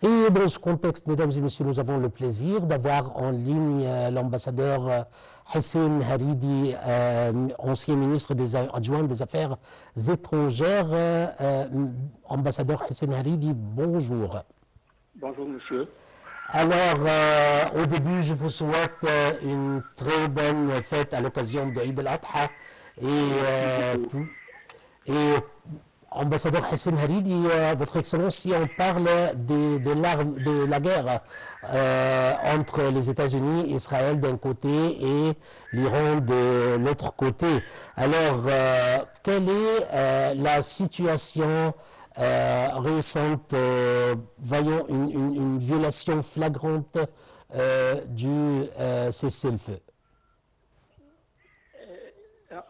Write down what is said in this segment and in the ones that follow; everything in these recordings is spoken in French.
Et dans ce contexte, mesdames et messieurs, nous avons le plaisir d'avoir en ligne l'ambassadeur Hissène Haridi, ancien ministre adjoint des Affaires étrangères. Ambassadeur Hissène Haridi, bonjour. Bonjour, monsieur. Alors, au début, je vous souhaite une très bonne fête à l'occasion de Eid al-Adha. Et ambassadeur Hissène Haridi, Votre Excellence, si on parle de la guerre entre les États-Unis, Israël d'un côté et l'Iran de l'autre côté, alors quelle est la situation récente, voyons une violation flagrante du cessez-le-feu?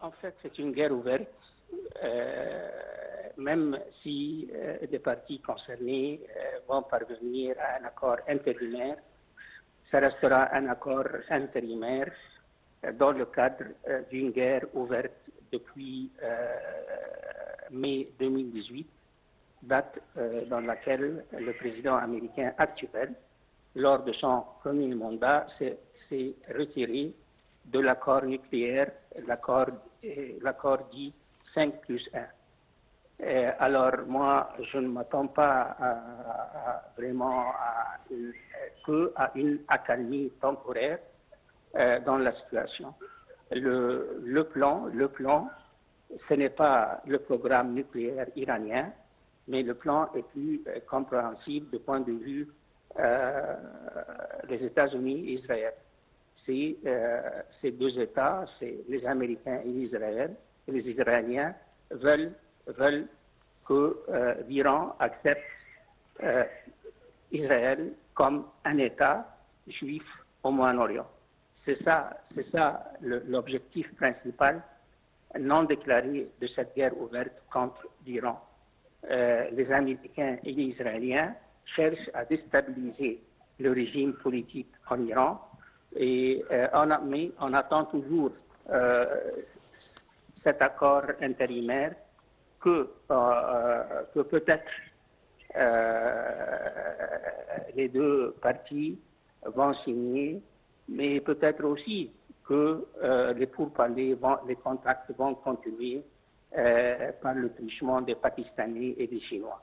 En fait, c'est une guerre ouverte. Même si des parties concernées vont parvenir à un accord intérimaire, ça restera un accord intérimaire dans le cadre d'une guerre ouverte depuis mai 2018, date dans laquelle le président américain actuel, lors de son premier mandat, s'est retiré de l'accord nucléaire, l'accord dit 5+1. Alors moi, je ne m'attends pas vraiment à une accalmie temporaire dans la situation. Le plan, ce n'est pas le programme nucléaire iranien, mais le plan est plus compréhensible du point de vue des États-Unis et Israël. Ces deux États, c'est les Américains et les Israéliens veulent que l'Iran accepte Israël comme un État juif au Moyen-Orient. C'est ça l'objectif principal non déclaré de cette guerre ouverte contre l'Iran. Les Américains et les Israéliens cherchent à déstabiliser le régime politique en Iran et on attend toujours cet accord intérimaire que peut-être les deux parties vont signer, mais peut-être aussi que les pourparlers, les contacts vont continuer par le truchement des Pakistanais et des Chinois.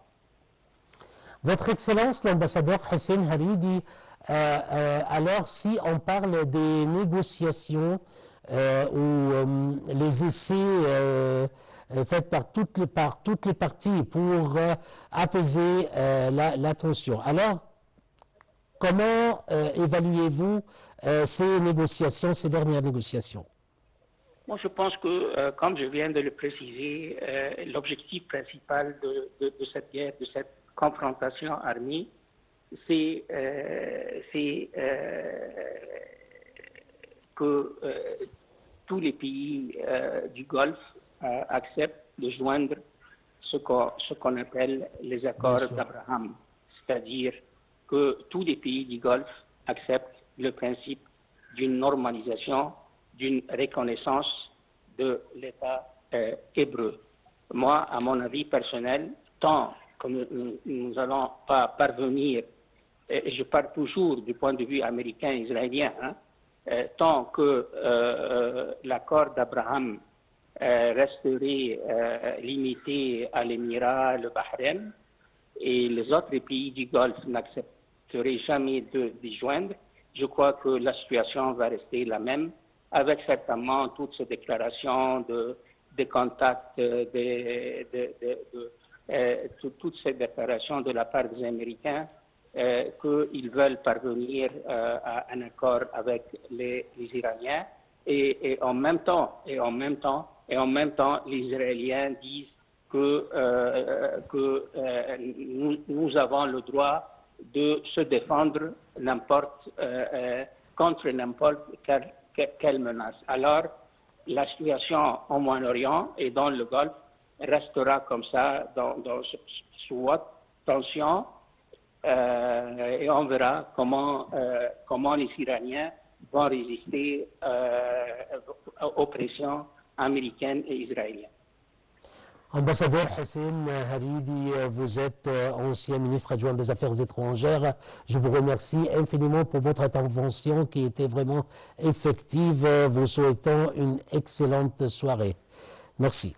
Votre Excellence, l'ambassadeur Hissène Haridi, alors si on parle des négociations ou les essais faits par toutes les parties pour apaiser la tension, alors comment évaluez-vous ces négociations, ces dernières négociations? Moi, je pense que, comme je viens de le préciser, l'objectif principal de cette guerre, de cette confrontation armée, c'est que tous les pays du Golfe acceptent de joindre ce qu'on appelle les accords d'Abraham, c'est-à-dire que tous les pays du Golfe acceptent le principe d'une normalisation, d'une reconnaissance de l'État hébreu. Moi, à mon avis personnel, tant que nous n'allons pas parvenir, et je parle toujours du point de vue américain-israélien, tant que l'accord d'Abraham resterait limité à l'Émirat, le Bahreïn, et les autres pays du Golfe n'accepteraient jamais d'y joindre, je crois que la situation va rester la même, avec certainement toutes ces déclarations de contacts, toutes ces déclarations de la part des Américains qu'ils veulent parvenir à un accord avec les Iraniens et en même temps, les Israéliens disent que nous avons le droit de se défendre contre n'importe quelle menace. Alors, la situation au Moyen-Orient et dans le Golfe restera comme ça, sous haute tension, et on verra comment les Iraniens vont résister aux pressions américaines et israéliennes. Ambassadeur Hissène Haridi, vous êtes ancien ministre adjoint des Affaires étrangères. Je vous remercie infiniment pour votre intervention qui était vraiment effective. Vous souhaitons une excellente soirée. Merci.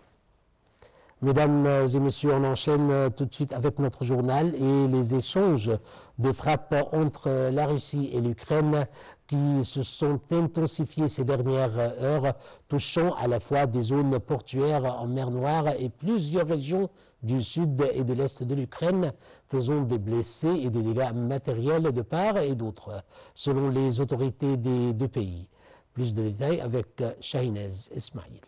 Mesdames et messieurs, on enchaîne tout de suite avec notre journal et les échanges de frappes entre la Russie et l'Ukraine qui se sont intensifiés ces dernières heures, touchant à la fois des zones portuaires en mer Noire et plusieurs régions du sud et de l'est de l'Ukraine, faisant des blessés et des dégâts matériels de part et d'autre, selon les autorités des deux pays. Plus de détails avec Shahinez Ismail.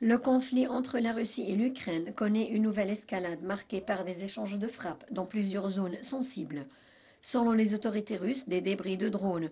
Le conflit entre la Russie et l'Ukraine connaît une nouvelle escalade marquée par des échanges de frappes dans plusieurs zones sensibles. Selon les autorités russes, des débris de drones